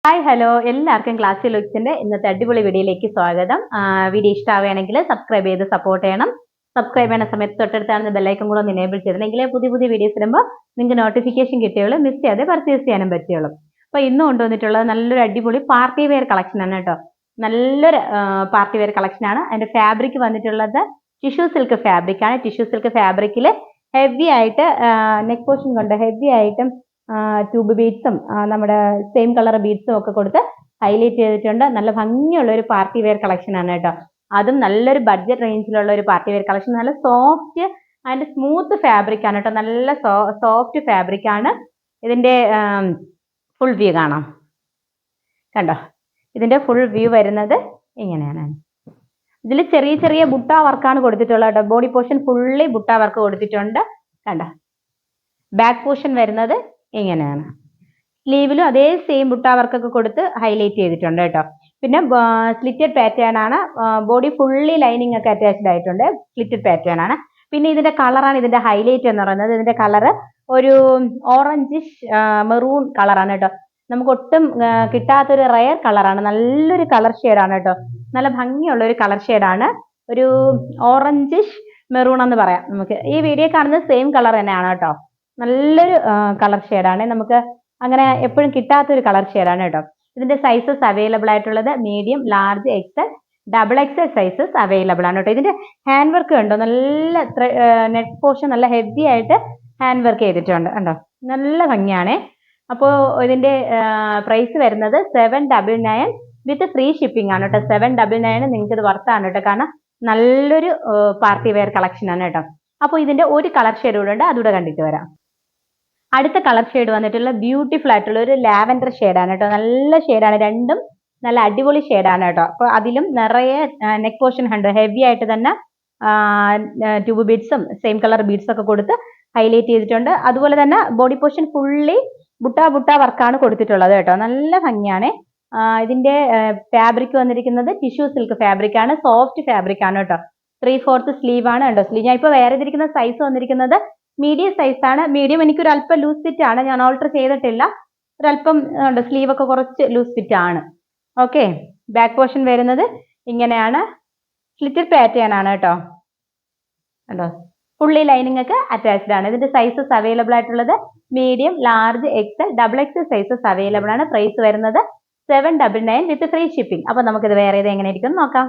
Hi hello എല്ലാവർക്കും ക്ലാസ്സിൽ ലുക്സിന്റെ ഇന്നത്തെ അടിപൊളി വീഡിയോയിലേക്ക് സ്വാഗതം. വീഡിയോ ഇഷ്ടമാവുകയാണെങ്കിൽ സബ്സ്ക്രൈബ് ചെയ്ത് സപ്പോർട്ട് ചെയ്യണം. സബ്സ്ക്രൈബ് ചെയ്യുന്ന സമയത്ത് തൊട്ടടുത്താണ് ബെല്ലൈക്കൺ കൂടെ ഒന്ന് എനേബിൾ ചെയ്തിട്ടുണ്ടെങ്കിൽ പുതിയ പുതിയ വീഡിയോസ് ഇടുമ്പോൾ നിങ്ങൾക്ക് നോട്ടിഫിക്കേഷൻ കിട്ടിയുള്ളൂ, മിസ് ചെയ്യാതെ പർച്ചേസ് ചെയ്യാനും പറ്റുള്ളൂ. അപ്പോൾ ഇന്ന് കൊണ്ടുവന്നിട്ടുള്ളത് നല്ലൊരു അടിപൊളി പാർട്ടി വെയർ കളക്ഷൻ ആണ് കേട്ടോ. നല്ലൊരു പാർട്ടി വെയർ കളക്ഷൻ ആണ്. അതിന്റെ ഫാബ്രിക് വന്നിട്ടുള്ളത് ടിഷ്യൂ സിൽക്ക് ഫാബ്രിക് ആണ്. ടിഷ്യൂ സിൽക്ക് ഫാബ്രിക്കിൽ ഹെവി ആയിട്ട് നെക്ക് പോർഷൻ കൊണ്ട് ഹെവി ആയിട്ടും ട്യൂബ് ബീഡ്സും നമ്മുടെ സെയിം കളർ ബീഡ്സും ഒക്കെ കൊടുത്ത് ഹൈലൈറ്റ് ചെയ്തിട്ടുണ്ട്. നല്ല ഭംഗിയുള്ള ഒരു പാർട്ടി വെയർ കളക്ഷൻ ആണ് കേട്ടോ. അതും നല്ലൊരു ബഡ്ജറ്റ് റേഞ്ചിലുള്ള ഒരു പാർട്ടി വെയർ കളക്ഷൻ. നല്ല സോഫ്റ്റ് ആൻഡ് സ്മൂത്ത് ഫാബ്രിക് ആണ് കേട്ടോ. നല്ല സോഫ്റ്റ് ഫാബ്രിക് ആണ്. ഇതിന്റെ ഫുൾ വ്യൂ കാണാം, കണ്ടോ? ഇതിന്റെ ഫുൾ വ്യൂ വരുന്നത് ഇങ്ങനെയാണ്. ഇതിൽ ചെറിയ ചെറിയ ബുട്ട വർക്കാണ് കൊടുത്തിട്ടുള്ളത് കേട്ടോ. Body portion fully butta work കൊടുത്തിട്ടുണ്ട്, കണ്ടോ? ബാക്ക് പോർഷൻ വരുന്നത് ഇങ്ങനെയാണ്. സ്ലീവിലും അതേ സെയിം ബുട്ട വർക്കൊക്കെ കൊടുത്ത് ഹൈലൈറ്റ് ചെയ്തിട്ടുണ്ട് കേട്ടോ. പിന്നെ സ്ലിറ്റഡ് പാറ്റേൺ ആണ്. ബോഡി ഫുള്ളി ലൈനിങ് ഒക്കെ അറ്റാച്ച്ഡ് ആയിട്ടുണ്ട്. സ്ലിറ്റഡ് പാറ്റേൺ ആണ്. പിന്നെ ഇതിന്റെ കളറാണ് ഇതിന്റെ ഹൈലൈറ്റ് എന്ന് പറയുന്നത്. ഇതിന്റെ കളർ ഒരു ഓറഞ്ചിഷ് മെറൂൺ കളറാണ് കേട്ടോ. നമുക്ക് ഒട്ടും കിട്ടാത്തൊരു റയർ കളറാണ്. നല്ലൊരു കളർ ഷെയ്ഡാണ് കേട്ടോ. നല്ല ഭംഗിയുള്ള ഒരു കളർ ഷെയ്ഡാണ്. ഒരു ഓറഞ്ചിഷ് മെറൂൺ എന്ന് പറയാം നമുക്ക്. ഈ വീഡിയോ കാണുന്നത് സെയിം കളർ തന്നെയാണ് കേട്ടോ. നല്ലൊരു കളർ ഷെയ്ഡാണ്. നമുക്ക് അങ്ങനെ എപ്പോഴും കിട്ടാത്തൊരു കളർ ഷെയ്ഡാണ് കേട്ടോ. ഇതിന്റെ സൈസസ് അവൈലബിൾ ആയിട്ടുള്ളത് medium, large, XL, double XL sizes available ആണ് കേട്ടോ. ഇതിന്റെ ഹാൻഡ് വർക്ക് കണ്ടോ? നല്ല നെക്ക് പോർഷൻ നല്ല ഹെവി ആയിട്ട് ഹാൻഡ് വർക്ക് ചെയ്തിട്ടുണ്ട് കണ്ടോ. നല്ല ഭംഗിയാണ്. അപ്പോൾ ഇതിന്റെ പ്രൈസ് വരുന്നത് 799 വിത്ത് ഫ്രീ ഷിപ്പിംഗ് ആണ് കേട്ടോ. 799 നിങ്ങൾക്ക് ഇത് വർത്താണ് കേട്ടോ. കാരണം നല്ലൊരു പാർട്ടി വെയർ കളക്ഷൻ ആണ് കേട്ടോ. അപ്പോൾ ഇതിന്റെ ഒരു കളർ ഷെയ്ഡ് കൂടെ ഉണ്ട്, അതുകൂടെ കണ്ടിട്ട് വരാം. അടുത്ത കളർ ഷെയ്ഡ് വന്നിട്ടുള്ള ബ്യൂട്ടിഫുൾ ആയിട്ടുള്ള ഒരു ലാവൻഡർ ഷെയ്ഡാണ് കേട്ടോ. നല്ല ഷെയ്ഡാണ്, രണ്ടും നല്ല അടിപൊളി ഷെയ്ഡാണ് കേട്ടോ. അപ്പോൾ അതിലും നിറയെ നെക്ക് പോർഷൻ ഉണ്ട്. ഹെവി ആയിട്ട് തന്നെ ട്യൂബ് ബീഡ്സും സെയിം കളർ ബീഡ്സ് ഒക്കെ കൊടുത്ത് ഹൈലൈറ്റ് ചെയ്തിട്ടുണ്ട്. അതുപോലെ തന്നെ ബോഡി പോർഷൻ ഫുള്ളി ബുട്ട വർക്കാണ് കൊടുത്തിട്ടുള്ളത് കേട്ടോ. നല്ല ഭംഗിയാണ്. ഇതിന്റെ ഫാബ്രിക് വന്നിരിക്കുന്നത് ടിഷ്യൂ സിൽക്ക് ഫാബ്രിക് ആണ്. സോഫ്റ്റ് ഫാബ്രിക് ആണ് കേട്ടോ. 3/4 സ്ലീവ് ആണ് കേട്ടോ. സ്ലീവ് ഞാൻ ഇപ്പോൾ വേറെ ഇരിക്കുന്ന സൈസ് വന്നിരിക്കുന്നത് മീഡിയം സൈസ് ആണ്. മീഡിയം എനിക്കൊരു അല്പം ലൂസ് ഫിറ്റ് ആണ്, ഞാൻ ഓൾട്ടർ ചെയ്തിട്ടില്ല. ഒരല്പം സ്ലീവ് ഒക്കെ കുറച്ച് ലൂസ് ഫിറ്റ് ആണ്. ഓക്കെ, ബാക്ക് പോർഷൻ വരുന്നത് ഇങ്ങനെയാണ്. സ്ലിറ്റഡ് പാറ്റേൺ ആണ് കേട്ടോ. കണ്ടോ? ഫുള്ളി ലൈനിങ് ഒക്കെ അറ്റാച്ച്ഡ് ആണ്. ഇതിന്റെ സൈസസ് അവൈലബിൾ ആയിട്ടുള്ളത് medium, large, XL, double XL sizes available ആണ്. പ്രൈസ് വരുന്നത് 799 വിത്ത് ഫ്രീ ഷിപ്പിംഗ്. അപ്പൊ നമുക്കിത് വേറെ ഇത് എങ്ങനെ ഇരിക്കും നോക്കാം.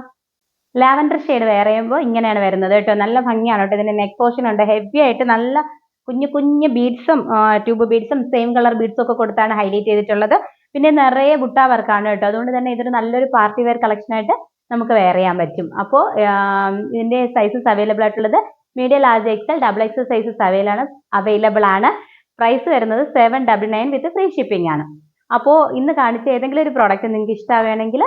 ലാവൻഡർ ഷെയ്ഡ് വേറെ ചെയ്യുമ്പോൾ ഇങ്ങനെയാണ് വരുന്നത് കേട്ടോ. നല്ല ഭംഗിയാണ് കേട്ടോ. ഇതിന്റെ നെക്ക് പോർഷൻ ഉണ്ട് ഹെവി ആയിട്ട് നല്ല കുഞ്ഞു കുഞ്ഞു ബീഡ്സും ട്യൂബ് ബീഡ്സും സെയിം കളർ ബീഡ്സും ഒക്കെ കൊടുത്താണ് ഹൈലൈറ്റ് ചെയ്തിട്ടുള്ളത്. പിന്നെ നിറയെ ബുട്ട വർക്കാണ് കേട്ടോ. അതുകൊണ്ട് തന്നെ ഇതൊരു നല്ലൊരു പാർട്ടി വെയർ കളക്ഷൻ ആയിട്ട് നമുക്ക് വെയർ ചെയ്യാൻ പറ്റും. അപ്പോൾ ഇതിന്റെ സൈസസ് അവൈലബിൾ ആയിട്ടുള്ളത് medium, large, XL, double XL sizes available ആണ്. പ്രൈസ് വരുന്നത് 799 വിത്ത് ഫ്രീ ഷിപ്പിംഗ് ആണ്. അപ്പോൾ ഇന്ന് കാണിച്ച ഏതെങ്കിലും ഒരു പ്രോഡക്റ്റ് നിങ്ങൾക്ക് ഇഷ്ടമാവുകയാണെങ്കിൽ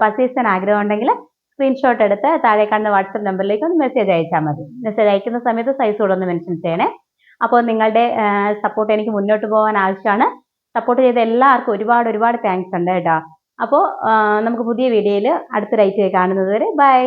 പർച്ചേസ് ചെയ്യാൻ ആഗ്രഹം ഉണ്ടെങ്കിൽ സ്ക്രീൻഷോട്ട് എടുത്ത് താഴെ കാണുന്ന വാട്സപ്പ് നമ്പറിലേക്ക് ഒന്ന് മെസ്സേജ് അയച്ചാൽ മതി. മെസ്സേജ് അയക്കുന്ന സമയത്ത് സൈസ് കൂടെ ഒന്ന് മെൻഷൻ ചെയ്യണേ. അപ്പോൾ നിങ്ങളുടെ സപ്പോർട്ട് എനിക്ക് മുന്നോട്ട് പോകാൻ ആവശ്യമാണ്. സപ്പോർട്ട് ചെയ്ത എല്ലാവർക്കും ഒരുപാട് താങ്ക്സ് ഉണ്ട് കേട്ടോ. അപ്പോൾ നമുക്ക് പുതിയ വീഡിയോയിൽ അടുത്ത റൈറ്റ് കാണുന്നത് വരെ ബൈ.